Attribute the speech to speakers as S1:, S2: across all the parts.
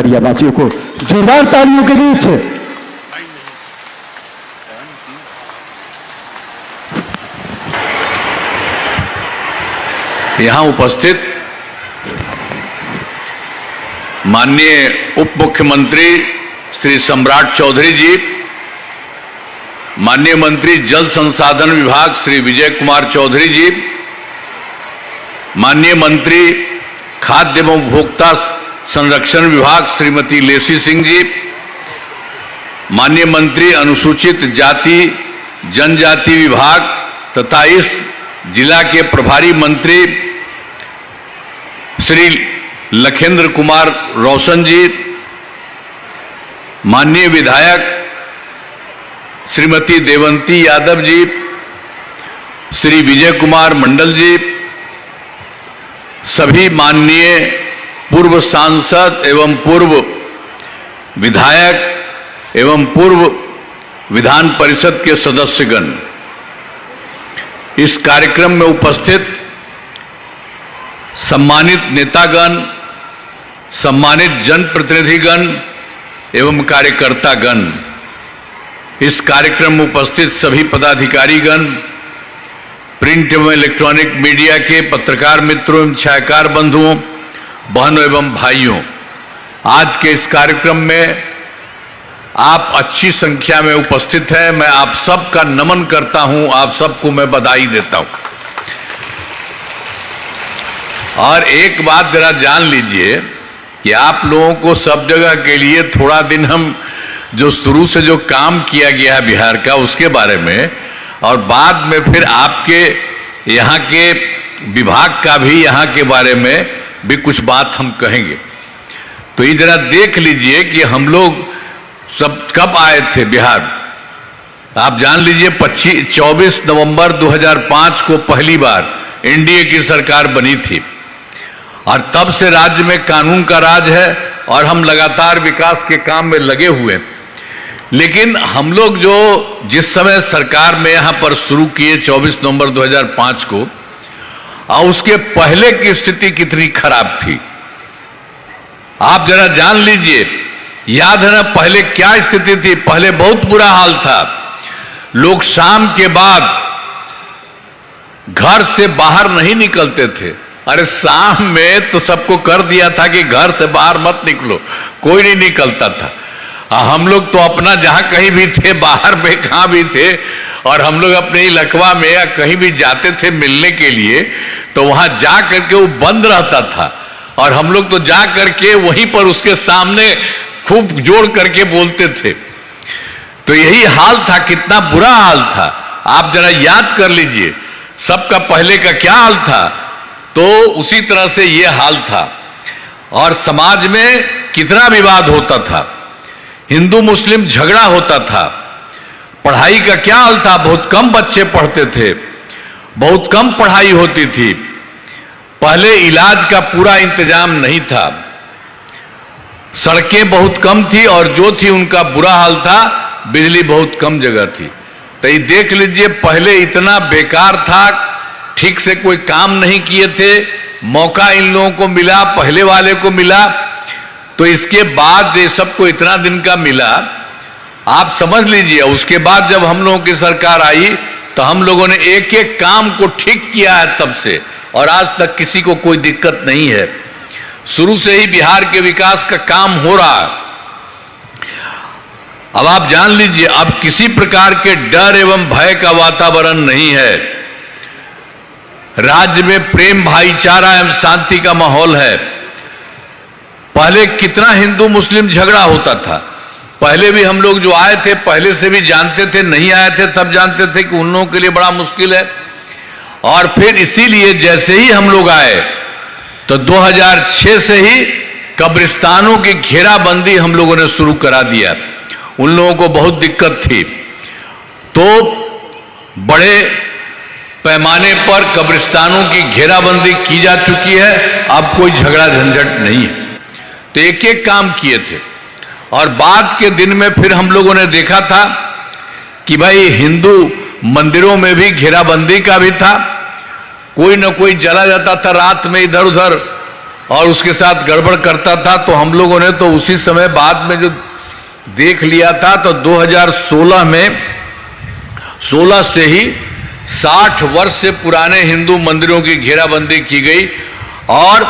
S1: खगड़िया वासियों को जोरदार तालियों के बीच
S2: यहां उपस्थित माननीय उप मुख्यमंत्री श्री सम्राट चौधरी जी, माननीय मंत्री जल संसाधन विभाग श्री विजय कुमार चौधरी जी, माननीय मंत्री खाद्य एवं उपभोक्ता संरक्षण विभाग श्रीमती लेसी सिंह जी, माननीय मंत्री अनुसूचित जाति जनजाति विभाग तथा इस जिला के प्रभारी मंत्री श्री लखेंद्र कुमार रोशन जी, माननीय विधायक श्रीमती देवंती यादव जी, श्री विजय कुमार मंडल जी, सभी माननीय पूर्व सांसद एवं पूर्व विधायक एवं पूर्व विधान परिषद के सदस्यगण, इस कार्यक्रम में उपस्थित सम्मानित नेतागण, सम्मानित जनप्रतिनिधिगण एवं कार्यकर्तागण, इस कार्यक्रम में उपस्थित सभी पदाधिकारीगण, प्रिंट एवं इलेक्ट्रॉनिक मीडिया के पत्रकार मित्रों एवं छायाकार बंधुओं, बहनों एवं भाइयों, आज के इस कार्यक्रम में आप अच्छी संख्या में उपस्थित हैं। मैं आप सबका नमन करता हूं, आप सबको मैं बधाई देता हूं। और एक बात जरा जान लीजिए कि आप लोगों को सब जगह के लिए थोड़ा दिन हम जो शुरू से जो काम किया गया है बिहार का उसके बारे में, और बाद में फिर आपके यहाँ के विभाग का भी यहाँ के बारे में भी कुछ बात हम कहेंगे। तो ये जरा देख लीजिए कि हम लोग सब कब आए थे बिहार। आप जान लीजिए 24 नवंबर 2005 को पहली बार एनडीए की सरकार बनी थी और तब से राज्य में कानून का राज है और हम लगातार विकास के काम में लगे हुए हैं। लेकिन हम लोग जो जिस समय सरकार में यहां पर शुरू किए 24 नवंबर 2005 को, और उसके पहले की स्थिति कितनी खराब थी आप जरा जान लीजिए। याद है ना पहले क्या स्थिति थी? पहले बहुत बुरा हाल था। लोग शाम के बाद घर से बाहर नहीं निकलते थे। अरे शाम में तो सबको कर दिया था कि घर से बाहर मत निकलो, कोई नहीं निकलता था। हम लोग तो अपना जहां कहीं भी थे, बाहर में कहां भी थे, और हम लोग अपने इलाका में या कहीं भी जाते थे मिलने के लिए तो वहां जा करके वो बंद रहता था और हम लोग तो जा करके वहीं पर उसके सामने खूब जोड़ करके बोलते थे। तो यही हाल था, कितना बुरा हाल था। आप जरा याद कर लीजिए सबका पहले का क्या हाल था, तो उसी तरह से ये हाल था। और समाज में कितना विवाद होता था, हिंदू मुस्लिम झगड़ा होता था। पढ़ाई का क्या हाल था, बहुत कम बच्चे पढ़ते थे, बहुत कम पढ़ाई होती थी। पहले इलाज का पूरा इंतजाम नहीं था, सड़कें बहुत कम थी और जो थी उनका बुरा हाल था, बिजली बहुत कम जगह थी। तो ये देख लीजिए पहले इतना बेकार था, ठीक से कोई काम नहीं किए थे। मौका इन लोगों को मिला, पहले वाले को मिला, तो इसके बाद ये सबको इतना दिन का मिला। आप समझ लीजिए उसके बाद जब हम लोगों की सरकार आई तो हम लोगों ने एक एक काम को ठीक किया है तब से, और आज तक किसी को कोई दिक्कत नहीं है। शुरू से ही बिहार के विकास का काम हो रहा है। अब आप जान लीजिए अब किसी प्रकार के डर एवं भय का वातावरण नहीं है। राज्य में प्रेम भाईचारा एवं शांति का माहौल है। पहले कितना हिंदू मुस्लिम झगड़ा होता था, पहले भी हम लोग जो आए थे पहले से भी जानते थे, नहीं आए थे तब जानते थे कि उन लोगों के लिए बड़ा मुश्किल है। और फिर इसीलिए जैसे ही हम लोग आए तो 2006 से ही कब्रिस्तानों की घेराबंदी हम लोगों ने शुरू करा दिया। उन लोगों को बहुत दिक्कत थी, तो बड़े पैमाने पर कब्रिस्तानों की घेराबंदी की जा चुकी है। अब कोई झगड़ा झंझट नहीं है। तो एक एक काम किए थे। और बाद के दिन में फिर हम लोगों ने देखा था कि भाई हिंदू मंदिरों में भी घेराबंदी का भी था, कोई ना कोई जला जाता था रात में इधर उधर, और उसके साथ गड़बड़ करता था, तो हम लोगों ने तो उसी समय बाद में जो देख लिया था, तो 2016 में 16 से ही 60 वर्ष से पुराने हिंदू मंदिरों की घेराबंदी की गई और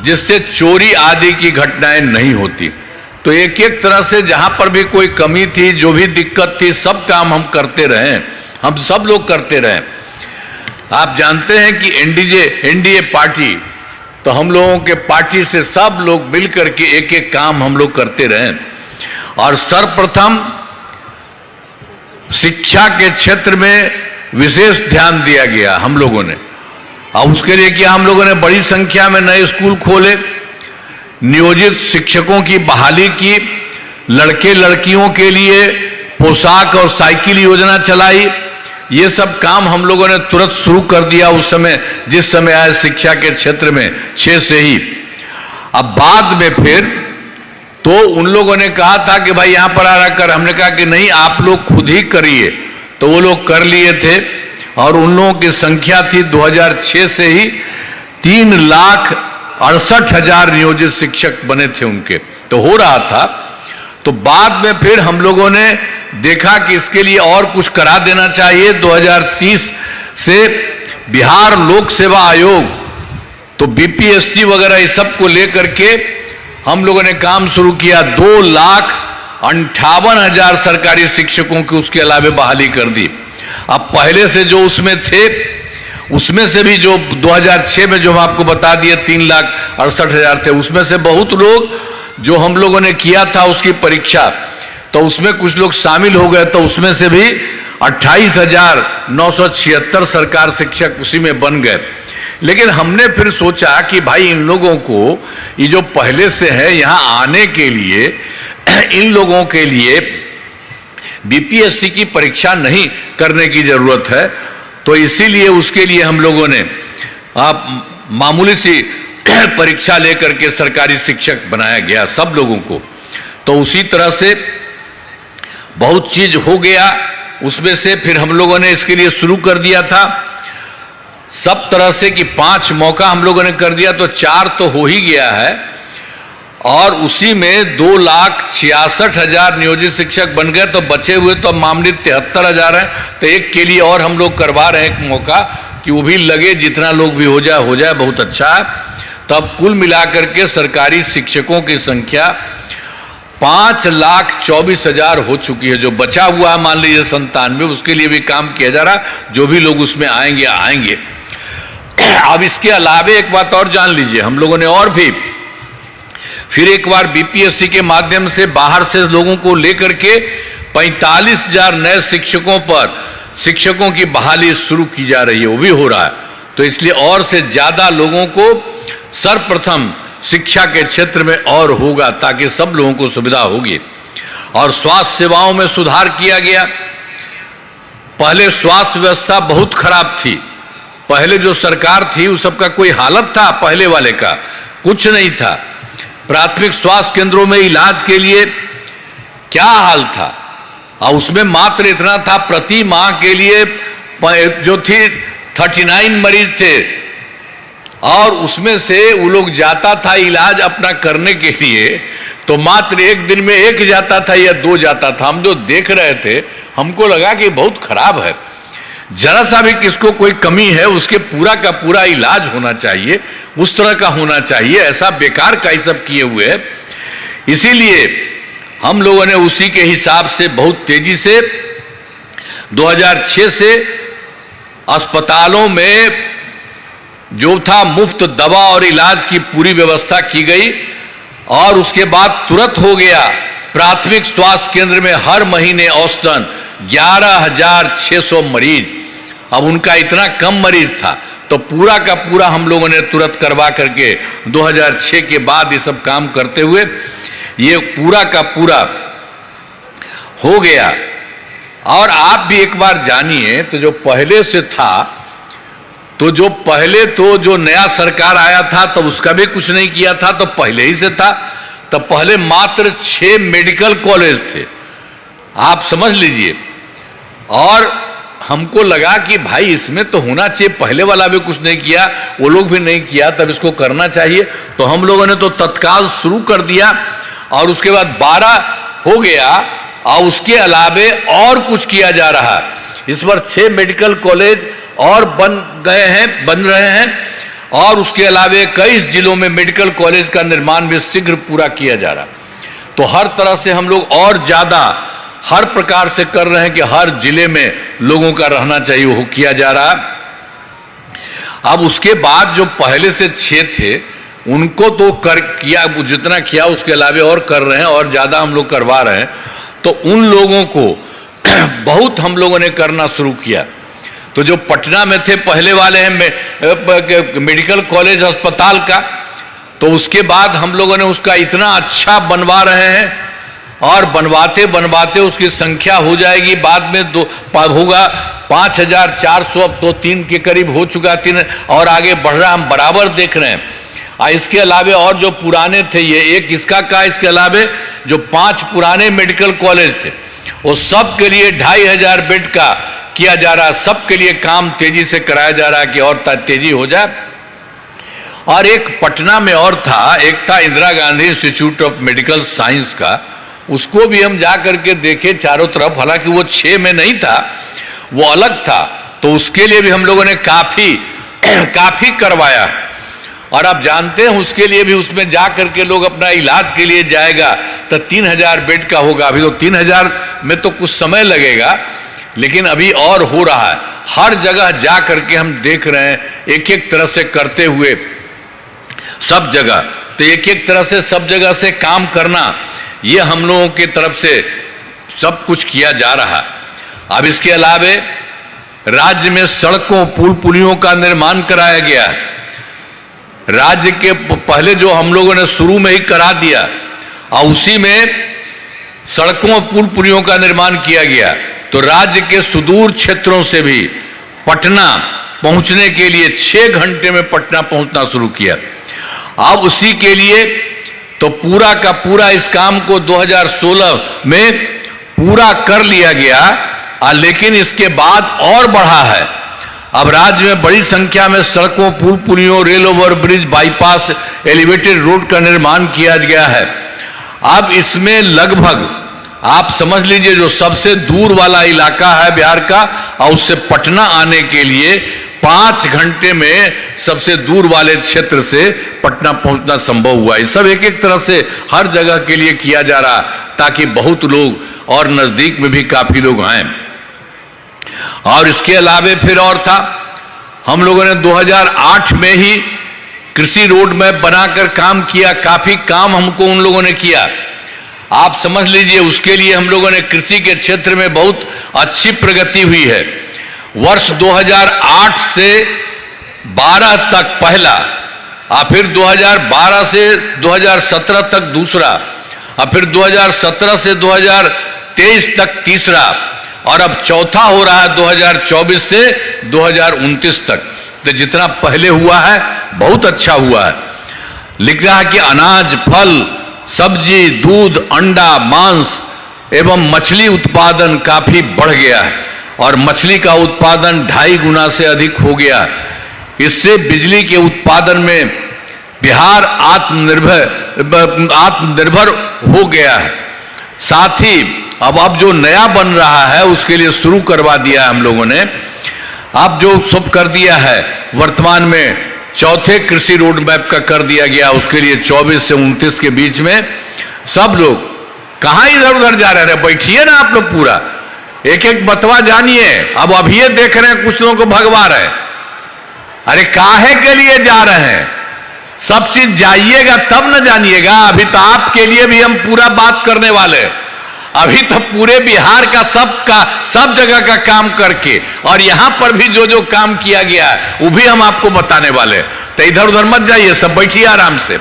S2: जिससे चोरी आदि की घटनाएं नहीं होती। तो एक एक तरह से जहां पर भी कोई कमी थी, जो भी दिक्कत थी, सब काम हम करते रहे, हम सब लोग करते रहे। आप जानते हैं कि एनडीए पार्टी, तो हम लोगों के पार्टी से सब लोग मिलकर के एक एक काम हम लोग करते रहे। और सर्वप्रथम शिक्षा के क्षेत्र में विशेष ध्यान दिया गया हम लोगों ने, और उसके लिए किया हम लोगों ने बड़ी संख्या में नए स्कूल खोले, नियोजित शिक्षकों की बहाली की, लड़के लड़कियों के लिए पोशाक और साइकिल योजना चलाई। ये सब काम हम लोगों ने तुरंत शुरू कर दिया उस समय, जिस समय आए शिक्षा के क्षेत्र में 6 से ही। अब बाद में फिर तो उन लोगों ने कहा था कि भाई यहां पर आ रहा कर, हमने कहा कि नहीं, आप लोग खुद ही करिए, तो वो लोग कर लिए थे। और उन लोगों की संख्या थी 2006 से ही 3,68,000 नियोजित शिक्षक बने थे उनके, तो हो रहा था। तो बाद में फिर हम लोगों ने देखा कि इसके लिए और कुछ करा देना चाहिए। 2030 से बिहार लोक सेवा आयोग, तो बीपीएससी वगैरह इस सब को लेकर के हम लोगों ने काम शुरू किया। 2,58,000 सरकारी शिक्षकों की उसके अलावा बहाली कर दी। अब पहले से जो उसमें थे, उसमें से भी जो 2006 में जो हम आपको बता दिए 3,68,000 थे, उसमें से बहुत लोग जो हम लोगों ने किया था उसकी परीक्षा, तो उसमें कुछ लोग शामिल हो गए, तो उसमें से भी 28,976 सरकार शिक्षक उसी में बन गए। लेकिन हमने फिर सोचा कि भाई इन लोगों को, ये जो पहले से है, यहाँ आने के लिए इन लोगों के लिए बीपीएससी की परीक्षा नहीं करने की जरूरत है। तो इसीलिए उसके लिए हम लोगों ने मामूली सी परीक्षा लेकर के सरकारी शिक्षक बनाया गया सब लोगों को। तो उसी तरह से बहुत चीज हो गया। उसमें से फिर हम लोगों ने इसके लिए शुरू कर दिया था सब तरह से कि 5 मौका हम लोगों ने कर दिया, तो 4 तो हो ही गया है। और उसी में 2,66,000 नियोजित शिक्षक बन गए, तो बचे हुए तो मामले 73,000 हैं। तो एक के लिए और हम लोग करवा रहे हैं एक मौका कि वो भी लगे, जितना लोग भी हो जाए बहुत अच्छा है। तब कुल मिलाकर के सरकारी शिक्षकों की संख्या 5,24,000 हो चुकी है। जो बचा हुआ है मान लीजिए 97, उसके लिए भी काम किया जा रहा, जो भी लोग उसमें आएंगे। अब इसके अलावा एक बात और जान लीजिए, हम लोगों ने और भी फिर एक बार बीपीएससी के माध्यम से बाहर से लोगों को लेकर के 45,000 नए शिक्षकों की बहाली शुरू की जा रही है, वो भी हो रहा है। तो इसलिए और से ज्यादा लोगों को सर्वप्रथम शिक्षा के क्षेत्र में और होगा, ताकि सब लोगों को सुविधा होगी। और स्वास्थ्य सेवाओं में सुधार किया गया। पहले स्वास्थ्य व्यवस्था बहुत खराब थी, पहले जो सरकार थी उस सबका कोई हालत था, पहले वाले का कुछ नहीं था। प्राथमिक स्वास्थ्य केंद्रों में इलाज के लिए क्या हाल था, और उसमें मात्र इतना था, प्रति माह के लिए जो थी 39 मरीज थे, और उसमें से वो लोग जाता था इलाज अपना करने के लिए, तो मात्र एक दिन में 1 जाता था या 2 जाता था। हम जो देख रहे थे हमको लगा कि बहुत खराब है, जरा सा भी किसको कोई कमी है उसके पूरा का पूरा इलाज होना चाहिए, उस तरह का होना चाहिए। ऐसा बेकार का ही सब किए हुए है। इसीलिए हम लोगों ने उसी के हिसाब से बहुत तेजी से 2006 से अस्पतालों में जो था मुफ्त दवा और इलाज की पूरी व्यवस्था की गई। और उसके बाद तुरंत हो गया प्राथमिक स्वास्थ्य केंद्र में हर महीने औसतन 11,600 मरीज। अब उनका इतना कम मरीज था, तो पूरा का पूरा हम लोगों ने तुरंत करवा करके 2006 के बाद ये सब काम करते हुए ये पूरा का पूरा हो गया। और आप भी एक बार जानिए, तो जो पहले से था, तो जो पहले तो जो नया सरकार आया था तो उसका भी कुछ नहीं किया था, तो पहले ही से था। तो पहले मात्र 6 मेडिकल कॉलेज थे, आप समझ लीजिए। और हमको लगा कि भाई इसमें तो होना चाहिए, पहले वाला भी कुछ नहीं किया, वो लोग भी नहीं किया, तब इसको करना चाहिए। तो हम लोगों ने तो तत्काल शुरू कर दिया और उसके बाद 12 हो गया और उसके अलावे और कुछ किया जा रहा है। इस बार 6 मेडिकल कॉलेज और बन रहे हैं और उसके अलावे 21 जिलों में मेडिकल कॉलेज का निर्माण भी शीघ्र पूरा किया जा रहा है। तो हर तरह से हम लोग और ज्यादा हर प्रकार से कर रहे हैं कि हर जिले में लोगों का रहना चाहिए, वो किया जा रहा है। अब उसके बाद जो पहले से 6 थे उनको तो किया, जितना किया उसके अलावे और कर रहे हैं और ज्यादा हम लोग करवा रहे हैं। तो उन लोगों को बहुत हम लोगों ने करना शुरू किया। तो जो पटना में थे पहले वाले हैं मेडिकल कॉलेज अस्पताल का, तो उसके बाद हम लोगों ने उसका इतना अच्छा बनवा रहे हैं और बनवाते बनवाते उसकी संख्या हो जाएगी, बाद में होगा 5400, अब तो 3 के करीब हो चुका, 3 और आगे बढ़ रहा, हम बराबर देख रहे हैं। और इसके अलावे और जो पुराने थे, ये एक इसका का, इसके अलावे जो 5 पुराने मेडिकल कॉलेज थे वो सब के लिए 2500 बेड का किया जा रहा है। सबके लिए काम तेजी से कराया जा रहा है कि और तेजी हो जाए। और एक पटना में और था, एक था Indira Gandhi institute of medical science का, उसको भी हम जा करके देखे चारों तरफ, हालांकि वो 6 में नहीं था, वो अलग था। तो उसके लिए भी हम लोगों ने काफी करवाया। और आप जानते हैं उसके लिए भी उसमें जा करके लोग अपना इलाज के लिए जाएगा तो 3000 बेड का होगा। अभी तो 3000 में तो कुछ समय लगेगा, लेकिन अभी और हो रहा है। हर जगह जा करके हम देख रहे हैं, एक एक तरह से करते हुए सब जगह। तो एक एक तरह से सब जगह से काम करना, ये हम लोगों की तरफ से सब कुछ किया जा रहा। अब इसके अलावे राज्य में सड़कों पुल पुलियों का निर्माण कराया गया। राज्य के पहले जो हम लोगों ने शुरू में ही करा दिया और उसी में सड़कों पुल पुलियों का निर्माण किया गया। तो राज्य के सुदूर क्षेत्रों से भी पटना पहुंचने के लिए 6 घंटे में पटना पहुंचना शुरू किया। अब उसी के लिए तो पूरा का पूरा इस काम को 2016 में पूरा कर लिया गया, लेकिन इसके बाद और बढ़ा है। अब राज्य में बड़ी संख्या में सड़कों पुल पुलियों rail over bridge bypass elevated road का निर्माण किया गया है। अब इसमें लगभग आप समझ लीजिए जो सबसे दूर वाला इलाका है बिहार का, और उससे पटना आने के लिए 5 घंटे में सबसे दूर वाले क्षेत्र से पटना पहुंचना संभव हुआ। ये सब एक एक तरह से हर जगह के लिए किया जा रहा ताकि बहुत लोग और नजदीक में भी काफी लोग आए। और इसके अलावे फिर और था, हम लोगों ने 2008 में ही कृषि रोड मैप बनाकर काम किया। काफी काम हमको उन लोगों ने किया। आप समझ लीजिए उसके लिए हम लोगों ने कृषि के क्षेत्र में बहुत अच्छी प्रगति हुई है। वर्ष 2008 से 12 तक पहला, और फिर 2012 से 2017 तक दूसरा, और फिर 2017 से 2023 तक तीसरा, और अब चौथा हो रहा है 2024 से 2029 तक। तो जितना पहले हुआ है बहुत अच्छा हुआ है। लिख रहा है कि अनाज, फल, सब्जी, दूध, अंडा, मांस एवं मछली उत्पादन काफी बढ़ गया है और मछली का उत्पादन 2.5 गुना से अधिक हो गया। इससे बिजली के उत्पादन में बिहार आत्मनिर्भर हो गया है। साथ ही अब जो नया बन रहा है उसके लिए शुरू करवा दिया है हम लोगों ने। अब जो सब कर दिया है वर्तमान में चौथे कृषि रोड मैप का कर दिया गया, उसके लिए 24 से 29 के बीच में सब लोग कहां इधर उधर जा रहे हैं, बैठिए ना आप लोग, पूरा एक एक बतवा जानिए। अब अभी ये देख रहे हैं कुछ लोगों को भगवा रहे, अरे काहे के लिए जा रहे हैं? सब चीज जाइएगा तब न जानिएगा। अभी तो आपके लिए भी हम पूरा बात करने वाले, अभी तो पूरे बिहार का सब जगह का काम करके और यहां पर भी जो जो काम किया गया है वो भी हम आपको बताने वाले। तो इधर उधर मत जाइए, सब बैठिए आराम से।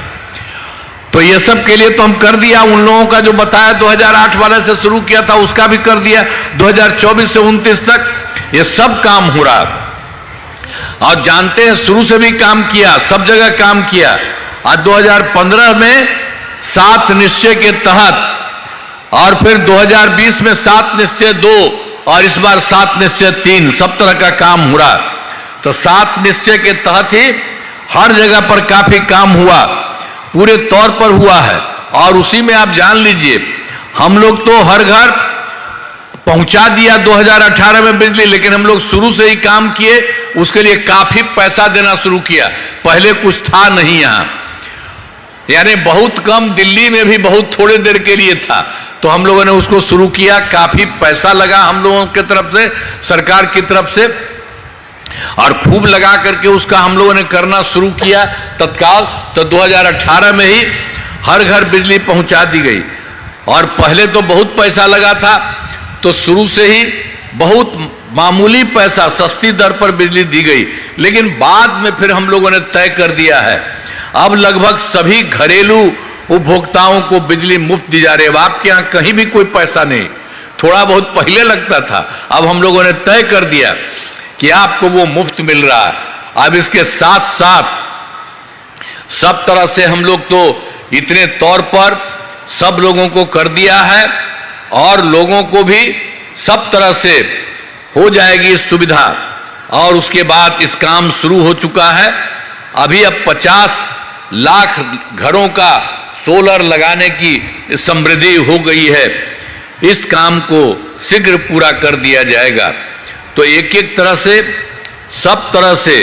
S2: तो ये सब के लिए तो हम कर दिया। उन लोगों का जो बताया 2008 वाले से शुरू किया था उसका भी कर दिया। 2024 से 29 तक ये सब काम हो रहा। और जानते हैं शुरू से भी काम किया, सब जगह काम किया। आज 2015 में 7 निश्चय के तहत और फिर 2020 में 7 निश्चय 2 और इस बार 7 निश्चय 3 सब तरह का काम हो रहा। तो 7 निश्चय के तहत ही हर जगह पर काफी काम हुआ, पूरे तौर पर हुआ है। और उसी में आप जान लीजिए, हम लोग तो हर घर पहुंचा दिया 2018 में बिजली, लेकिन हम लोग शुरू से ही काम किए, उसके लिए काफी पैसा देना शुरू किया। पहले कुछ था नहीं यहां, यानी बहुत कम, दिल्ली में भी बहुत थोड़े देर के लिए था, तो हम लोगों ने उसको शुरू किया। काफी पैसा लगा हम लोगों की तरफ से, सरकार की तरफ से, और खूब लगा करके उसका हम लोगों ने करना शुरू किया तत्काल। तो 2018 में ही हर घर बिजली पहुंचा दी गई। और पहले तो बहुत पैसा लगा था, तो शुरू से ही बहुत मामूली पैसा, सस्ती दर पर बिजली दी गई। लेकिन बाद में फिर हम लोगों ने तय कर दिया है, अब लगभग सभी घरेलू उपभोक्ताओं को बिजली मुफ्त दी जा रही है। अब आपके यहां कहीं भी कोई पैसा नहीं, थोड़ा बहुत पहले लगता था, अब हम लोगों ने तय कर दिया कि आपको वो मुफ्त मिल रहा है। अब इसके साथ साथ सब तरह से हम लोग तो इतने तौर पर सब लोगों को कर दिया है, और लोगों को भी सब तरह से हो जाएगी सुविधा। और उसके बाद इस काम शुरू हो चुका है। अभी अब 50 लाख घरों का सोलर लगाने की समृद्धि हो गई है। इस काम को शीघ्र पूरा कर दिया जाएगा। तो एक एक तरह से, सब तरह से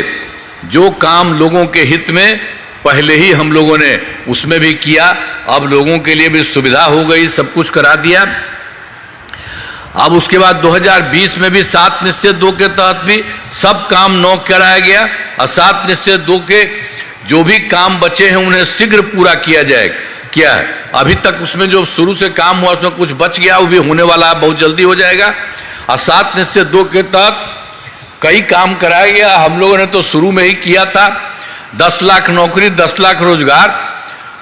S2: जो काम लोगों के हित में पहले ही हम लोगों ने उसमें भी किया, अब लोगों के लिए भी सुविधा हो गई, सब कुछ करा दिया। अब उसके बाद 2020 में भी 7 निश्चय 2 के तहत भी सब काम नौ कराया गया, और 7 निश्चय 2 के जो भी काम बचे हैं उन्हें शीघ्र पूरा किया जाएगा। क्या है अभी तक उसमें जो शुरू से काम हुआ उसमें कुछ बच गया, वो भी होने वाला है, बहुत जल्दी हो जाएगा। और 7 निश्चय 2 के तहत कई काम कराया गया। हम लोगों ने तो शुरू में ही किया था 10 लाख नौकरी, 10 लाख रोजगार,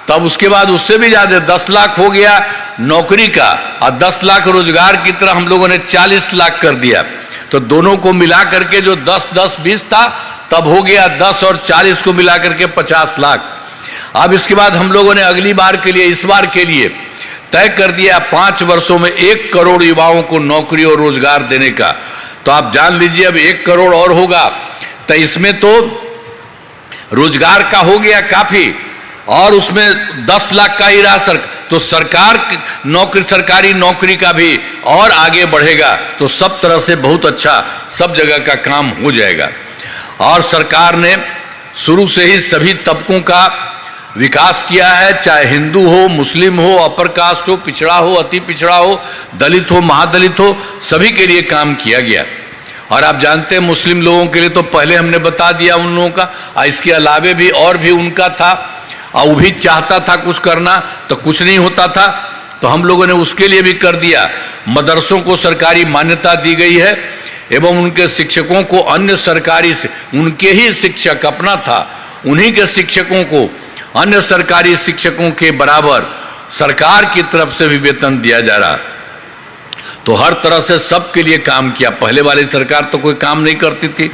S2: तब उसके बाद उससे भी ज्यादा 10 लाख हो गया नौकरी का, और 10 लाख रोजगार की तरह हम लोगों ने 40 लाख कर दिया। तो दोनों को मिला करके जो 10-10-20 था, तब हो गया 10 और 40 को मिला करके 50 लाख। अब इसके बाद हम लोगों ने अगली बार के लिए, इस बार के लिए तय कर दिया 5 वर्षों में 1 करोड़ युवाओं को नौकरी और रोजगार देने का। तो आप जान लीजिए अब 1 करोड़ और होगा, तो इसमें तो रोजगार का हो गया काफी, और उसमें 10 लाख का ही रहा तो सरकार नौकरी, सरकारी नौकरी का भी और आगे बढ़ेगा। तो सब तरह से बहुत अच्छा सब जगह का काम हो जाएगा। और सरकार ने शुरू से ही सभी तबकों का विकास किया है, चाहे हिंदू हो, मुस्लिम हो, अपर कास्ट हो, पिछड़ा हो, अति पिछड़ा हो, दलित हो, महादलित हो, सभी के लिए काम किया गया। और आप जानते हैं मुस्लिम लोगों के लिए तो पहले हमने बता दिया उन लोगों का, इसके अलावे भी और भी उनका था, और वो भी चाहता था कुछ करना तो कुछ नहीं होता था, तो हम लोगों ने उसके लिए भी कर दिया। मदरसों को सरकारी मान्यता दी गई है, एवं उनके शिक्षकों को अन्य सरकारी, उनके ही शिक्षक अपना था, उन्हीं के शिक्षकों को अन्य सरकारी शिक्षकों के बराबर सरकार की तरफ से भी वेतन दिया जा रहा। तो हर तरह से सबके लिए काम किया। पहले वाली सरकार तो कोई काम नहीं करती थी।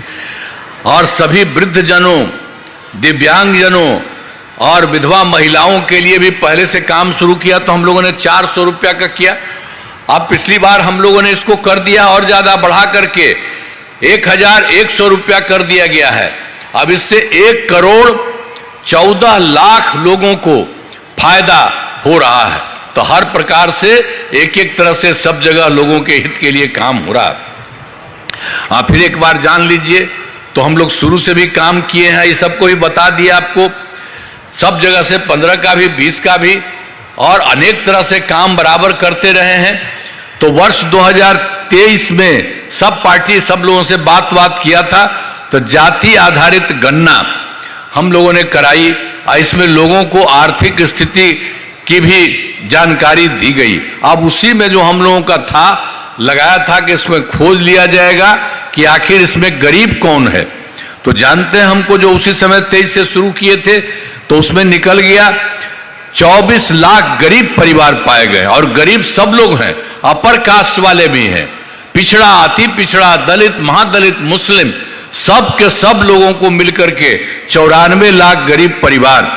S2: और सभी वृद्धजनों, दिव्यांगजनों और विधवा महिलाओं के लिए भी पहले से काम शुरू किया। तो हम लोगों ने 400 रुपया का किया। अब पिछली बार हम लोगों ने इसको कर दिया और ज्यादा बढ़ा करके 1100 रुपया कर दिया गया है। अब इससे 1 करोड़ 14 लाख लोगों को फायदा हो रहा है। तो हर प्रकार से एक एक तरह से सब जगह लोगों के हित के लिए काम हो रहा है। फिर एक बार जान लीजिए, तो हम लोग शुरू से भी काम किए हैं, ये सबको भी बता दिया आपको, सब जगह से 15 का भी, 20 का भी, और अनेक तरह से काम बराबर करते रहे हैं। तो वर्ष 2023 में सब पार्टी, सब लोगों से बात किया था, तो जाति आधारित गणना हम लोगों ने कराई। इसमें लोगों को आर्थिक स्थिति की भी जानकारी दी गई। अब उसी में जो हम लोगों का था, लगाया था कि इसमें खोज लिया जाएगा कि आखिर इसमें गरीब कौन है। तो जानते हैं हमको, जो उसी समय 23 से शुरू किए थे, तो उसमें निकल गया 24 लाख गरीब परिवार पाए गए। और गरीब सब लोग हैं, अपर कास्ट वाले भी हैं, पिछड़ा, अति पिछड़ा, दलित, महादलित, मुस्लिम, सब के सब लोगों को मिलकर के 94 लाख गरीब परिवार।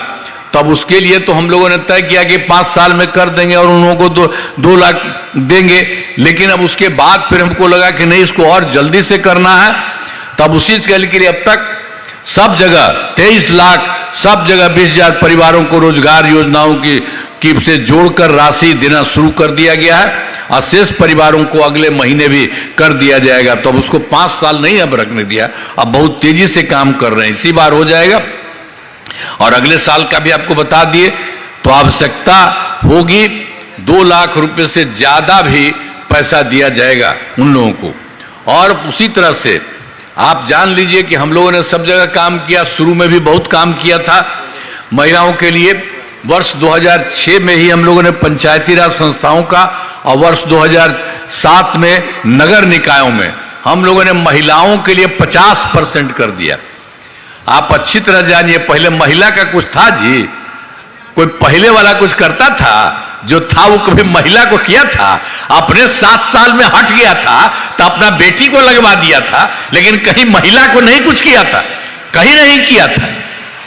S2: तब उसके लिए तो हम लोगों ने तय किया कि 5 साल में कर देंगे और उन लोगों को 2 लाख देंगे। लेकिन अब उसके बाद फिर हमको लगा कि नहीं, इसको और जल्दी से करना है। तब उसी के लिए अब तक सब जगह 23 लाख, सब जगह 20,000 परिवारों को रोजगार योजनाओं की से जोड़कर राशि देना शुरू कर दिया गया है और शेष परिवारों को अगले महीने भी कर दिया जाएगा। तो अब उसको 5 साल नहीं अब रखने दिया, अब बहुत तेजी से काम कर रहे हैं, इसी बार हो जाएगा। और अगले साल का भी आपको बता दिए, तो आवश्यकता होगी 2 लाख रुपए से ज्यादा भी पैसा दिया जाएगा उन लोगों को। और उसी तरह से आप जान लीजिए कि हम लोगों ने सब जगह काम किया, शुरू में भी बहुत काम किया था महिलाओं के लिए। वर्ष 2006 में ही हम लोगों ने पंचायती राज संस्थाओं का और वर्ष 2007 में नगर निकायों में हम लोगों ने महिलाओं के लिए 50% कर दिया। आप अच्छी तरह जानिए, पहले महिला का कुछ था जी? कोई पहले वाला कुछ करता था? जो था वो कभी महिला को किया था? अपने 7 साल में हट गया था तो अपना बेटी को लगवा दिया था, लेकिन कहीं महिला को नहीं कुछ किया था, कहीं नहीं किया था।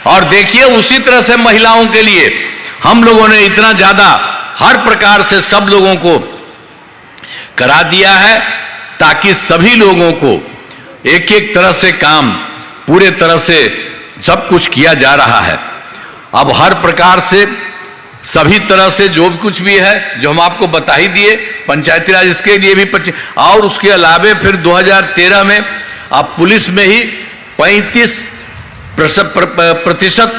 S2: और देखिए उसी तरह से महिलाओं के लिए हम लोगों ने इतना ज्यादा हर प्रकार से सब लोगों को करा दिया है, ताकि सभी लोगों को एक एक तरह से काम पूरे तरह से सब कुछ किया जा रहा है। अब हर प्रकार से सभी तरह से जो भी कुछ भी है, जो हम आपको बता ही दिए, पंचायती राज इसके लिए भी 25, और उसके अलावे फिर 2013 में अब पुलिस में ही 35%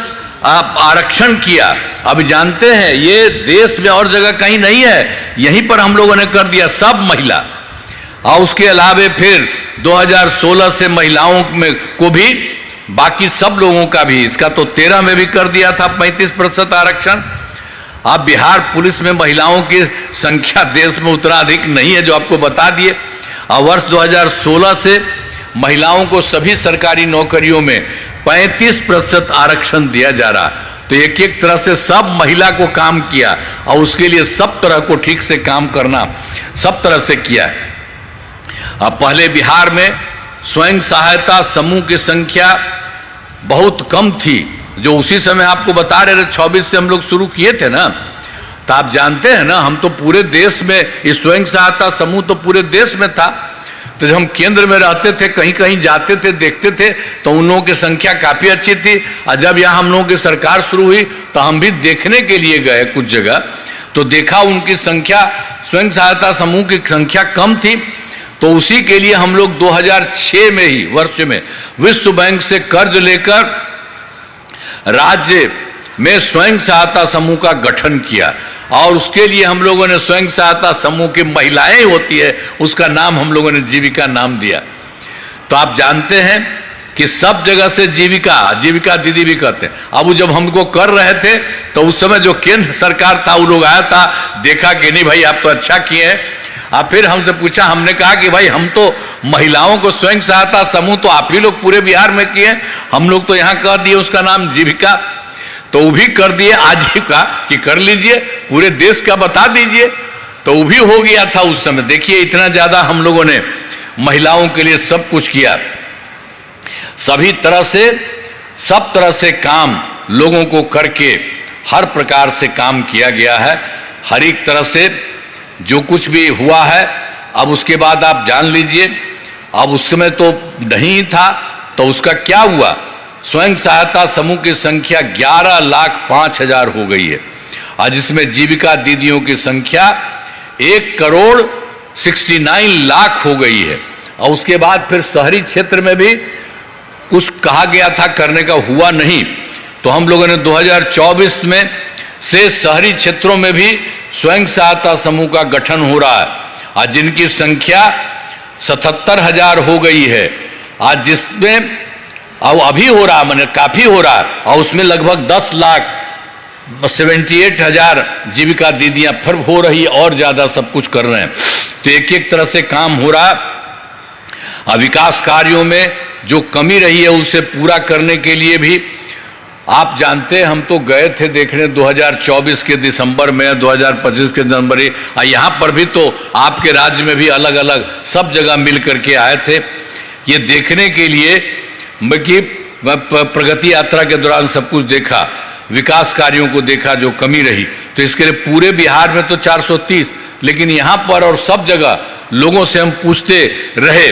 S2: आप आरक्षण किया। अब जानते हैं ये देश में और जगह कहीं नहीं है, यहीं पर हम लोगों ने कर दिया सब महिला। और उसके अलावे फिर 2016 से महिलाओं में को भी, बाकी सब लोगों का भी, इसका तो 13 में भी कर दिया था 35% आरक्षण। अब बिहार पुलिस में महिलाओं की संख्या देश में उतना अधिक नहीं है, जो आपको बता दिए। और वर्ष 2016 से महिलाओं को सभी सरकारी नौकरियों में 35% आरक्षण दिया जा रहा। तो एक एक तरह से सब महिला को काम किया और उसके लिए सब तरह को ठीक से काम करना सब तरह से किया। अब पहले बिहार में स्वयं सहायता समूह की संख्या बहुत कम थी, जो उसी समय आपको बता रहे थे 26 से हम लोग शुरू किए थे ना। तो आप जानते हैं ना, हम तो पूरे देश में ये स्वयं सहायता समूह तो पूरे देश में था। तो जब हम केंद्र में रहते थे, कहीं कहीं जाते थे, देखते थे, तो उन लोगों की संख्या काफी अच्छी थी। और जब यहाँ हम लोगों की सरकार शुरू हुई तो हम भी देखने के लिए गए कुछ जगह, तो देखा उनकी संख्या, स्वयं सहायता समूह की संख्या कम थी। तो उसी के लिए हम लोग 2006 में ही वर्ष में विश्व बैंक से कर्ज लेकर राज्य में स्वयं सहायता समूह का गठन किया। और उसके लिए हम लोगों ने स्वयं सहायता समूह की महिलाएं होती है, उसका नाम हम लोगों ने जीविका नाम दिया। तो आप जानते हैं कि सब जगह से जीविका दीदी भी कहते हैं। अब जब हमको कर रहे थे तो उस समय जो केंद्र सरकार था वो लोग आया था, देखा कि नहीं भाई आप तो अच्छा किए हैं। और फिर हमसे पूछा, हमने कहा कि भाई हम तो महिलाओं को स्वयं सहायता समूह तो आप ही लोग पूरे बिहार में किए, हम लोग तो यहाँ कर दिए उसका नाम जीविका, तो वो भी कर दिए आजीविका कि कर लीजिए, पूरे देश का बता दीजिए। तो वो भी हो गया था उस समय। देखिए इतना ज्यादा हम लोगों ने महिलाओं के लिए सब कुछ किया, सभी तरह से सब तरह से काम लोगों को करके हर प्रकार से काम किया गया है, हर एक तरह से जो कुछ भी हुआ है। अब उसके बाद आप जान लीजिए, अब उस समय तो नहीं था, तो उसका क्या हुआ, स्वयं सहायता समूह की संख्या 11,05,000 हो गई है। आज इसमें जीविका दीदियों की संख्या 1,69 लाख हो गई है। और उसके बाद फिर शहरी क्षेत्र में भी कुछ कहा गया था करने का, हुआ नहीं। तो हम लोगों ने 2024 में से शहरी क्षेत्रों में भी स्वयं सहायता समूह का गठन हो रहा है, आज जिनकी संख्या 77,000 हो गई है। आज जिसमें अब अभी हो रहा, मैंने काफी हो रहा है, और उसमें लगभग 10,78,000 जीविका दीदियां फिर हो रही है, और ज्यादा सब कुछ कर रहे हैं। तो एक एक तरह से काम हो रहा है। विकास कार्यों में जो कमी रही है उसे पूरा करने के लिए भी आप जानते हैं, हम तो गए थे देखने 2024 के दिसंबर में, 2025 के जनवरी, यहाँ पर भी तो आपके राज्य में भी अलग अलग सब जगह मिल करके आए थे ये देखने के लिए कि प्रगति यात्रा के दौरान सब कुछ देखा। विकास कार्यों को देखा जो कमी रही, तो इसके लिए पूरे बिहार में तो 430, लेकिन यहाँ पर और सब जगह लोगों से हम पूछते रहे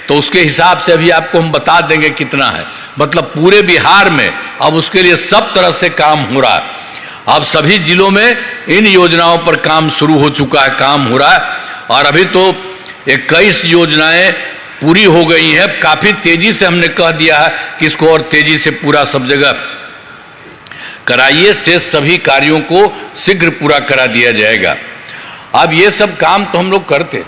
S2: तो उसके हिसाब से अभी आपको हम बता देंगे कितना है। मतलब पूरे बिहार में अब उसके लिए सब तरह से काम हो रहा है। अब सभी जिलों में इन योजनाओं पर काम शुरू हो चुका है, काम हो रहा है, और अभी तो 21 योजनाएं पूरी हो गई है। काफी तेजी से हमने कह दिया है कि इसको और तेजी से पूरा सब जगह कराइए, से सभी कार्यों को शीघ्र पूरा करा दिया जाएगा। अब ये सब काम तो हम लोग करते,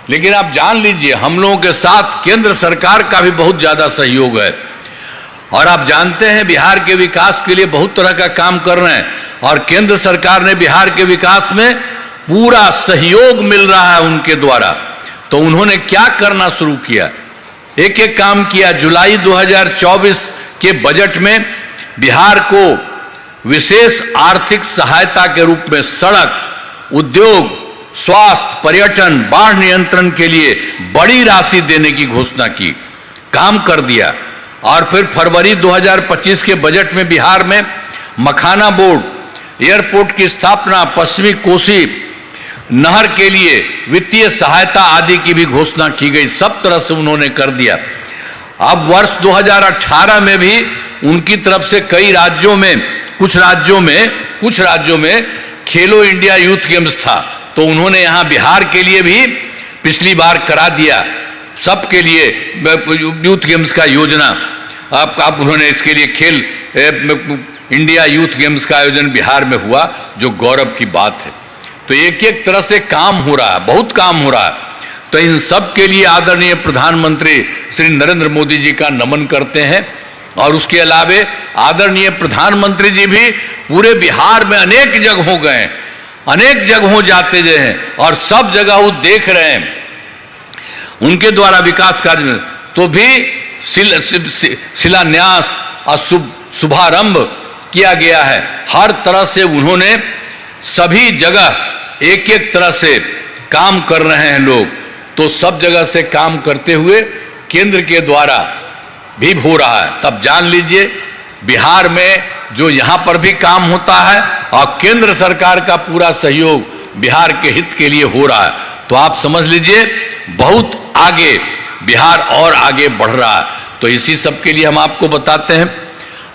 S2: लेकिन आप जान लीजिए हम लोगों के साथ केंद्र सरकार का भी बहुत ज्यादा सहयोग है। और आप जानते हैं बिहार के विकास के लिए बहुत तरह का काम कर रहे हैं, और केंद्र सरकार ने बिहार के विकास में पूरा सहयोग मिल रहा है उनके द्वारा। तो उन्होंने क्या करना शुरू किया, एक एक काम किया। जुलाई 2024 के बजट में बिहार को विशेष आर्थिक सहायता के रूप में सड़क, उद्योग, स्वास्थ्य, पर्यटन, बाढ़ नियंत्रण के लिए बड़ी राशि देने की घोषणा की, काम कर दिया। और फिर फरवरी 2025 के बजट में बिहार में मखाना बोर्ड, एयरपोर्ट की स्थापना, पश्चिमी कोसी नहर के लिए वित्तीय सहायता आदि की भी घोषणा की गई। सब तरह से उन्होंने कर दिया। अब वर्ष 2018 में भी उनकी तरफ से कई राज्यों में, कुछ राज्यों में खेलो इंडिया यूथ गेम्स था, तो उन्होंने यहां बिहार के लिए भी पिछली बार करा दिया, सबके लिए यूथ गेम्स का योजना। अब उन्होंने इसके लिए खेल इंडिया यूथ गेम्स का आयोजन बिहार में हुआ, जो गौरव की बात है। तो एक एक तरह से काम हो रहा है, बहुत काम हो रहा है। तो इन सब के लिए आदरणीय प्रधानमंत्री श्री नरेंद्र मोदी जी का नमन करते हैं। और उसके अलावे आदरणीय प्रधानमंत्री जी भी पूरे बिहार में अनेक जगहों गए, अनेक जगहों जाते गए हैं, और सब जगह वो देख रहे हैं उनके द्वारा विकास कार्य में। तो भी शिलान्यास और शुभारंभ किया गया है। हर तरह से उन्होंने सभी जगह एक एक तरह से काम कर रहे हैं लोग। तो सब जगह से काम करते हुए केंद्र के द्वारा भी हो रहा है। तब जान लीजिए बिहार में जो यहां पर भी काम होता है, और केंद्र सरकार का पूरा सहयोग बिहार के हित के लिए हो रहा है। तो आप समझ लीजिए बहुत आगे बिहार और आगे बढ़ रहा है। तो इसी सब के लिए हम आपको बताते हैं।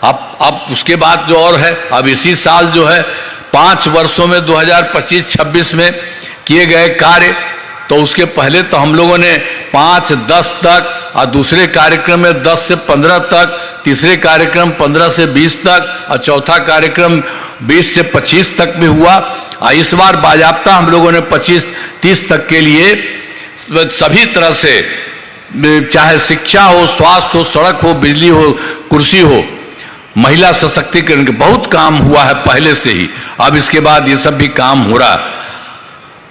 S2: अब उसके बाद जो और है, अब इसी साल जो है 5 वर्षों में 2025-26 में किए गए कार्य, तो उसके पहले तो हम लोगों ने 5-10 तक, और दूसरे कार्यक्रम में 10 से 15 तक, तीसरे कार्यक्रम 15 से 20 तक, और चौथा कार्यक्रम 20 से 25 तक में हुआ। और इस बार बाजाप्ता हम लोगों ने 25-30 तक के लिए सभी तरह से, चाहे शिक्षा हो, स्वास्थ्य हो, सड़क हो, बिजली हो, कृषि हो, महिला सशक्तिकरण के बहुत काम हुआ है पहले से ही। अब इसके बाद ये सब भी काम हो रहा है।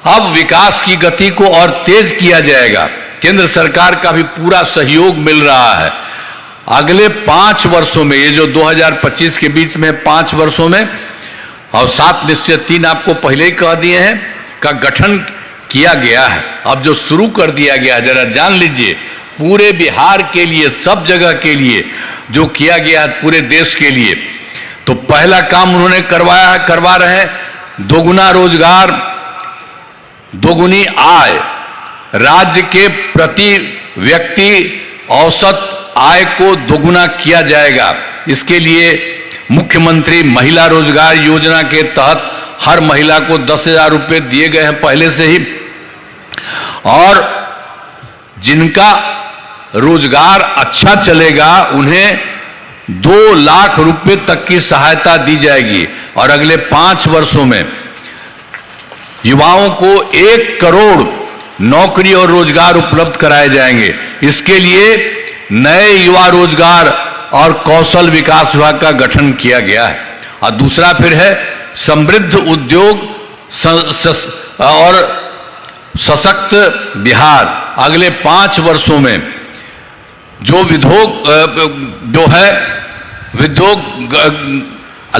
S2: अब विकास की गति को और तेज किया जाएगा। केंद्र सरकार का भी पूरा सहयोग मिल रहा है। अगले 5 वर्षों में, ये जो 2025 के बीच में 5 वर्षों में, और 7 निश्चय 3 आपको पहले ही कह दिए हैं, का गठन किया गया है। अब जो शुरू कर दिया गया, जरा जान लीजिए पूरे बिहार के लिए, सब जगह के लिए जो किया गया है, पूरे देश के लिए। तो पहला काम उन्होंने करवा रहे हैं, दोगुना रोजगार, दोगुनी आय, राज्य के प्रति व्यक्ति औसत आय को दोगुना किया जाएगा। इसके लिए मुख्यमंत्री महिला रोजगार योजना के तहत हर महिला को 10,000 रुपये दिए गए हैं पहले से ही, और जिनका रोजगार अच्छा चलेगा उन्हें 2 लाख रुपए तक की सहायता दी जाएगी। और अगले 5 वर्षों में युवाओं को 1 करोड़ नौकरी और रोजगार उपलब्ध कराए जाएंगे। इसके लिए नए युवा रोजगार और कौशल विकास विभाग का गठन किया गया है। और दूसरा फिर है समृद्ध उद्योग और सशक्त बिहार। अगले 5 वर्षों में जो उद्योग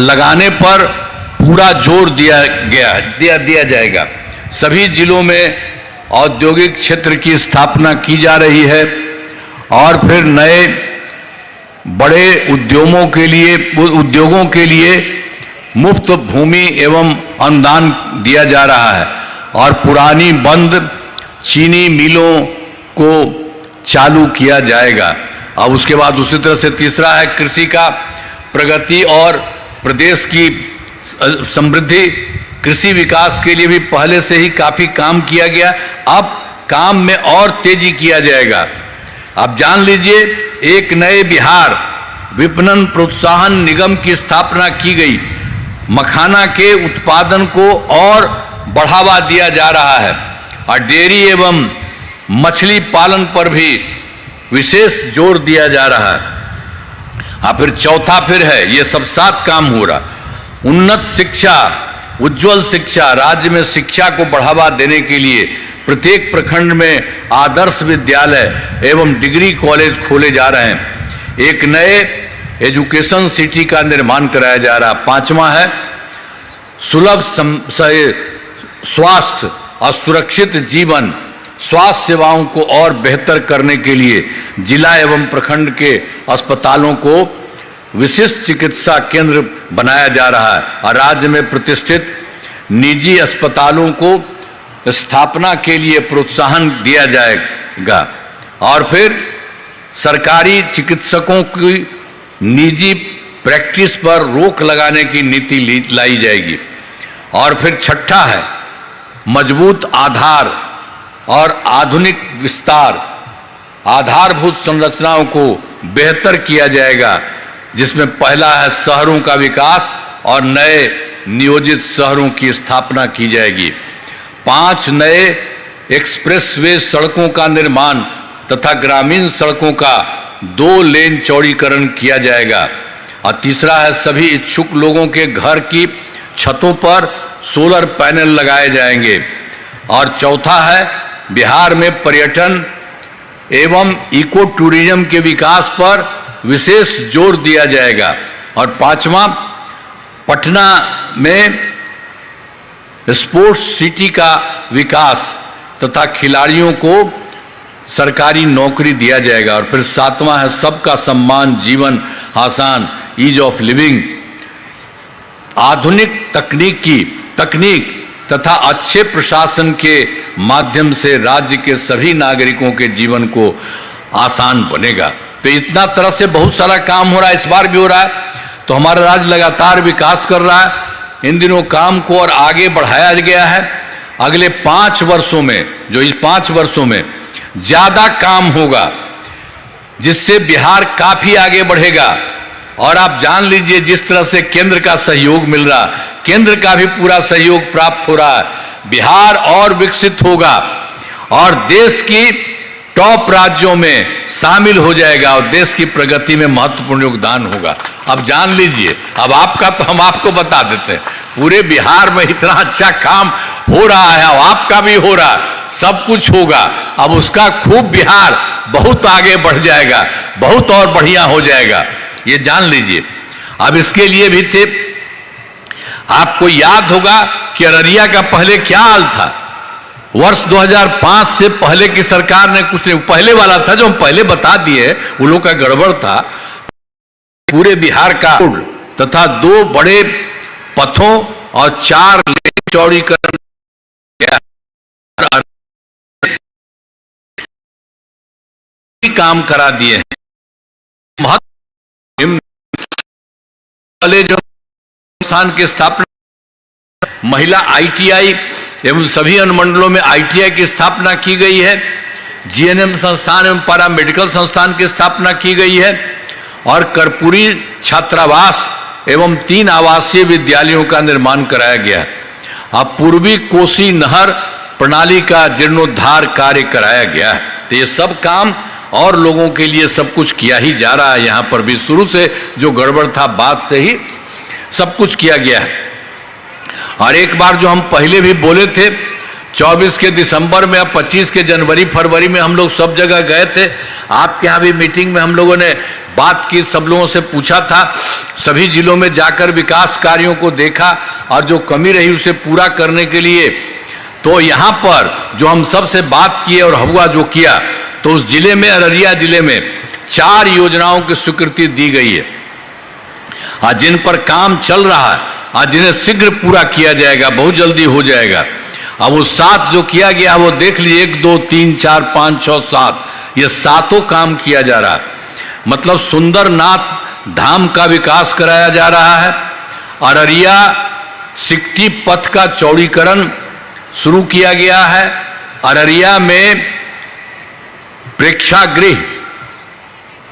S2: लगाने पर पूरा जोर दिया जाएगा। सभी जिलों में औद्योगिक क्षेत्र की स्थापना की जा रही है, और फिर नए बड़े उद्योगों के लिए मुफ्त भूमि एवं अनुदान दिया जा रहा है और पुरानी बंद चीनी मिलों को चालू किया जाएगा। अब उसके बाद उसी तरह से तीसरा है कृषि का प्रगति और प्रदेश की समृद्धि। कृषि विकास के लिए भी पहले से ही काफी काम किया गया, अब काम में और तेजी किया जाएगा। अब जान लीजिए, एक नए बिहार विपणन प्रोत्साहन निगम की स्थापना की गई। मखाना के उत्पादन को और बढ़ावा दिया जा रहा है और डेयरी एवं मछली पालन पर भी विशेष जोर दिया जा रहा है। फिर चौथा फिर है, ये सब 7 काम हो रहा। उन्नत शिक्षा, उज्जवल शिक्षा, राज्य में शिक्षा को बढ़ावा देने के लिए प्रत्येक प्रखंड में आदर्श विद्यालय एवं डिग्री कॉलेज खोले जा रहे हैं। एक नए एजुकेशन सिटी का निर्माण कराया जा रहा। 5वां है सुलभ स्वास्थ्य और सुरक्षित जीवन। स्वास्थ्य सेवाओं को और बेहतर करने के लिए जिला एवं प्रखंड के अस्पतालों को विशिष्ट चिकित्सा केंद्र बनाया जा रहा है और राज्य में प्रतिष्ठित निजी अस्पतालों को स्थापना के लिए प्रोत्साहन दिया जाएगा। और फिर सरकारी चिकित्सकों की निजी प्रैक्टिस पर रोक लगाने की नीति लाई जाएगी। और फिर छठा है मजबूत आधार और आधुनिक विस्तार। आधारभूत संरचनाओं को बेहतर किया जाएगा, जिसमें पहला है शहरों का विकास और नए नियोजित शहरों की स्थापना की जाएगी। 5 नए एक्सप्रेसवे सड़कों का निर्माण तथा ग्रामीण सड़कों का 2 लेन चौड़ीकरण किया जाएगा। और तीसरा है सभी इच्छुक लोगों के घर की छतों पर सोलर पैनल लगाए जाएंगे। और चौथा है बिहार में पर्यटन एवं इको टूरिज्म के विकास पर विशेष जोर दिया जाएगा। और 5वां पटना में स्पोर्ट्स सिटी का विकास तथा खिलाड़ियों को सरकारी नौकरी दिया जाएगा। और फिर 7वां है सबका सम्मान, जीवन आसान, ईज ऑफ लिविंग। आधुनिक तकनीक तथा अच्छे प्रशासन के माध्यम से राज्य के सभी नागरिकों के जीवन को आसान बनेगा। तो इतना तरह से बहुत सारा काम हो रहा है, इस बार भी हो रहा है। तो हमारा राज्य लगातार विकास कर रहा है। इन दिनों काम को और आगे बढ़ाया गया है। अगले 5 वर्षों में, जो इस 5 वर्षों में ज्यादा काम होगा, जिससे बिहार काफी आगे बढ़ेगा। और आप जान लीजिए, जिस तरह से केंद्र का सहयोग मिल रहा, केंद्र का भी पूरा सहयोग प्राप्त हो रहा है। बिहार और विकसित होगा और देश की टॉप राज्यों में शामिल हो जाएगा और देश की प्रगति में महत्वपूर्ण योगदान होगा। अब जान लीजिए, अब आपका तो हम आपको बता देते हैं, पूरे बिहार में इतना अच्छा काम हो रहा है, अब आपका भी हो रहा है, सब कुछ होगा। अब उसका खूब बिहार बहुत आगे बढ़ जाएगा, बहुत और बढ़िया हो जाएगा, ये जान लीजिए। अब इसके लिए भी थे, आपको याद होगा कि अररिया का पहले क्या हाल था। वर्ष 2005 से पहले की सरकार ने कुछ नहीं, पहले वाला था जो हम पहले बता दिए, वो लोग का गड़बड़ था। पूरे बिहार का तथा 2 बड़े पथों और 4 लेन चौड़ीकरण काम करा दिए हैं। कॉलेज संस्थान की स्थापना, महिला ITI एवं सभी अनुमंडलों में ITI की स्थापना की गई है। GNM संस्थान एवं पैरा मेडिकल संस्थान की स्थापना की गई है और कर्पूरी छात्रावास एवं 3 आवासीय विद्यालयों का निर्माण कराया गया। अब पूर्वी कोसी नहर प्रणाली का जीर्णोद्धार कार्य कराया गया है। तो ये सब काम और लोगों के लिए सब कुछ किया ही जा रहा है। यहाँ पर भी शुरू से जो गड़बड़ था, बाद से ही सब कुछ किया गया है। और एक बार जो हम पहले भी बोले थे, 24 के दिसंबर में, अब 25 के जनवरी फरवरी में हम लोग सब जगह गए थे। आपके यहाँ भी मीटिंग में हम लोगों ने बात की, सब लोगों से पूछा था, सभी जिलों में जाकर विकास कार्यों को देखा और जो कमी रही उसे पूरा करने के लिए तो यहाँ पर जो हम सबसे बात किए और हुआ जो किया, तो उस जिले में, अररिया जिले में 4 योजनाओं की स्वीकृति दी गई है, जिन पर काम चल रहा है। आज जिन्हें शीघ्र पूरा किया जाएगा, बहुत जल्दी हो जाएगा। अब वो 7 जो किया गया वो देख लीजिए, 1 2 3 4 5 6 7, ये 7 काम किया जा रहा है। मतलब सुंदरनाथ धाम का विकास कराया जा रहा है। अररिया सिकटी पथ का चौड़ीकरण शुरू किया गया है। अररिया में प्रेक्षागृह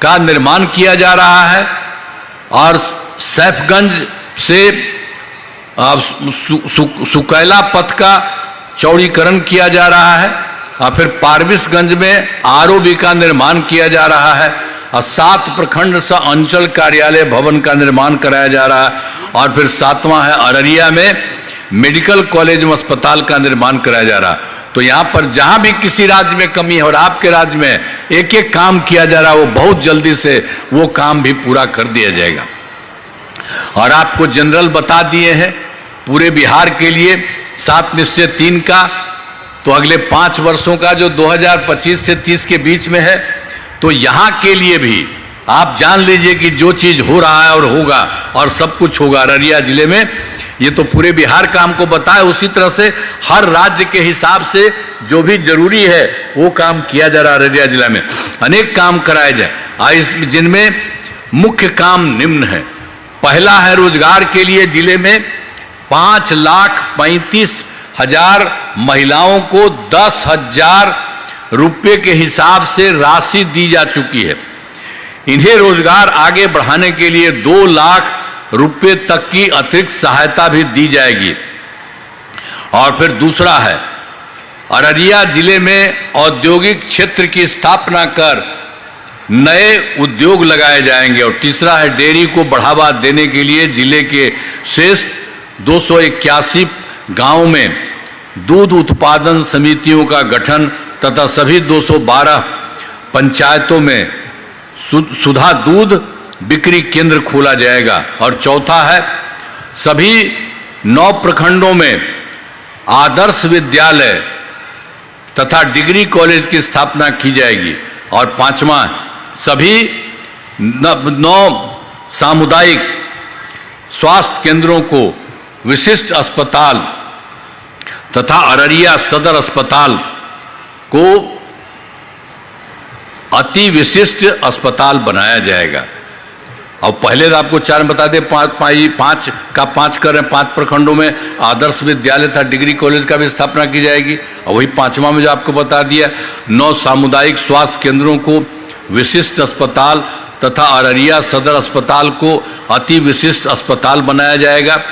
S2: का निर्माण किया जा रहा है और सैफगंज से सुकैला पथ का चौड़ीकरण किया जा रहा है और फिर पारबिसगंज में आरओबी का निर्माण किया जा रहा है और 7 प्रखंड सा अंचल कार्यालय भवन का निर्माण कराया जा रहा है। और फिर 7वां है अररिया में मेडिकल कॉलेज एवं अस्पताल का निर्माण कराया जा रहा है। तो यहाँ पर जहां भी किसी राज्य में कमी है और आपके राज्य में एक एक काम किया जा रहा है, वो बहुत जल्दी से वो काम भी पूरा कर दिया जाएगा। और आपको जनरल बता दिए हैं पूरे बिहार के लिए 7 निश्चय 3 का, तो अगले 5 वर्षों का जो 2025 से 30 के बीच में है, तो यहाँ के लिए भी आप जान लीजिए कि जो चीज हो रहा है और होगा और सब कुछ होगा अररिया जिले में। ये तो पूरे बिहार का हमको बताया, उसी तरह से हर राज्य के हिसाब से जो भी जरूरी है वो काम किया जा रहा है। अररिया जिला में अनेक काम कराए जाए, जिनमें मुख्य काम निम्न है। पहला है रोजगार के लिए जिले में 5,35,000 महिलाओं को 10,000 रुपये के हिसाब से राशि दी जा चुकी है। इन्हें रोजगार आगे बढ़ाने के लिए 2 लाख रुपये तक की अतिरिक्त सहायता भी दी जाएगी। और फिर दूसरा है अररिया जिले में औद्योगिक क्षेत्र की स्थापना कर नए उद्योग लगाए जाएंगे। और तीसरा है डेयरी को बढ़ावा देने के लिए जिले के शेष 281 गांवों में दूध उत्पादन समितियों का गठन तथा सभी 212 पंचायतों में सुधा दूध बिक्री केंद्र खोला जाएगा। और चौथा है सभी 9 प्रखंडों में आदर्श विद्यालय तथा डिग्री कॉलेज की स्थापना की जाएगी। और 5वां सभी 9 सामुदायिक स्वास्थ्य केंद्रों को विशिष्ट अस्पताल तथा अररिया सदर अस्पताल को अति विशिष्ट अस्पताल बनाया जाएगा। और पहले तो आपको 4 बता दें, 5 कर रहे हैं, 5 प्रखंडों में आदर्श विद्यालय तथा डिग्री कॉलेज का भी स्थापना की जाएगी। और वही 5वां में जो आपको बता दिया, 9 सामुदायिक स्वास्थ्य केंद्रों को विशिष्ट अस्पताल तथा अररिया सदर अस्पताल को अति विशिष्ट अस्पताल बनाया जाएगा।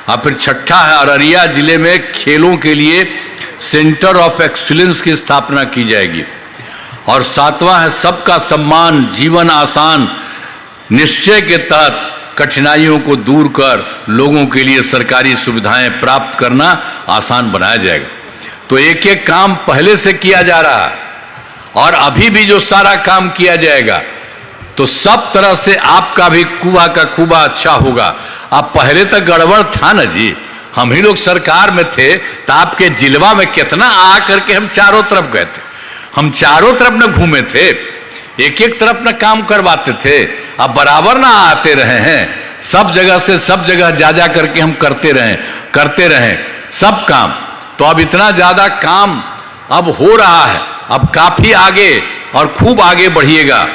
S2: और फिर 6ठा है अररिया जिले में खेलों के लिए सेंटर ऑफ एक्सीलेंस की स्थापना की जाएगी। और 7वां है सबका सम्मान जीवन आसान निश्चय के तहत कठिनाइयों को दूर कर लोगों के लिए सरकारी सुविधाएं प्राप्त करना आसान बनाया जाएगा। तो एक एक काम पहले से किया जा रहा है और अभी भी जो सारा काम किया जाएगा, तो सब तरह से आपका भी कुबा का खूबा अच्छा होगा। अब पहले तक गड़बड़ था ना जी, हम ही लोग सरकार में थे तो आपके जिलवा में कितना आ करके हम चारों तरफ गए थे, हम चारों तरफ न घूमे थे, एक एक तरफ न काम करवाते थे। अब बराबर ना आते रहे हैं, सब जगह से सब जगह जा जा करके हम करते रहे सब काम। तो अब इतना ज्यादा काम अब हो रहा है, अब काफी आगे और खूब आगे बढ़िएगा।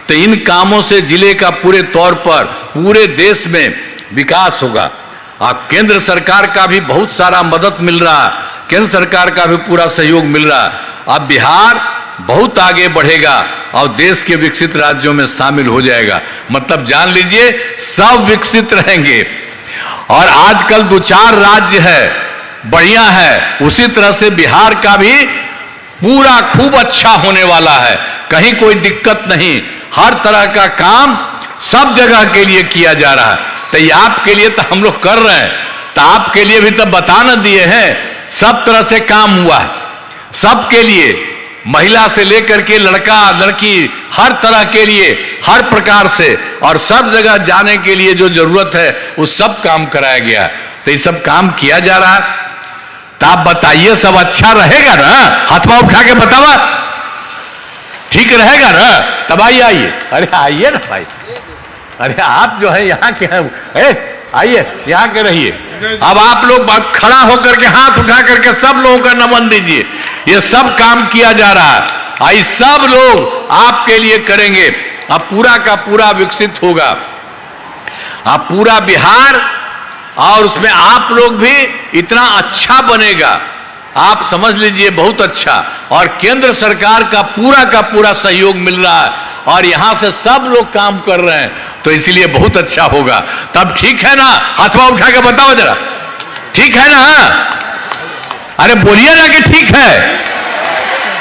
S2: तो इन कामों से जिले का पूरे तौर पर पूरे देश में विकास होगा। केंद्र सरकार का भी बहुत सारा मदद मिल रहा है, केंद्र सरकार का भी पूरा सहयोग मिल रहा है। अब बिहार बहुत आगे बढ़ेगा और देश के विकसित राज्यों में शामिल हो जाएगा। मतलब जान लीजिए सब विकसित रहेंगे। और आजकल 2-4 राज्य है बढ़िया है, उसी तरह से बिहार का भी पूरा खूब अच्छा होने वाला है, कहीं कोई दिक्कत नहीं। हर तरह का काम सब जगह के लिए किया जा रहा है। तो ये आपके लिए तो हम लोग कर रहे हैं, तो आपके लिए भी तो बता न दिए हैं, सब तरह से काम हुआ है सबके लिए, महिला से लेकर के लड़का लड़की हर तरह के लिए हर प्रकार से, और सब जगह जाने के लिए जो जरूरत है वो सब काम कराया गया। तो ये सब काम किया जा रहा है। तो आप बताइए सब अच्छा रहेगा ना? हाथवा उठा के बतावा, ठीक रहेगा ना? तब आइए, अरे आइए ना भाई, अरे आप जो है यहाँ के हैं, आइए यहाँ के रहिए। अब आप लोग खड़ा होकर के हाथ उठा करके सब लोगों का नमन दीजिए। ये सब काम किया जा रहा है, आई सब लोग आपके लिए करेंगे। अब पूरा का पूरा विकसित होगा, अब पूरा बिहार और उसमें आप लोग भी इतना अच्छा बनेगा, आप समझ लीजिए, बहुत अच्छा। और केंद्र सरकार का पूरा सहयोग मिल रहा है और यहां से सब लोग काम कर रहे हैं, तो इसलिए बहुत अच्छा होगा। तब ठीक है ना? हाथवा उठा के बताओ जरा, ठीक है ना? अरे बोलिए ना कि ठीक है।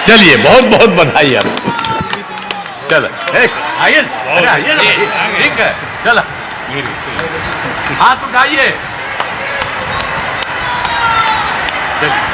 S2: चलिए, बहुत बहुत बधाई आपको। चलो आइए, आइए ना, ठीक है, चलो हाथ उठाइए। चलिए।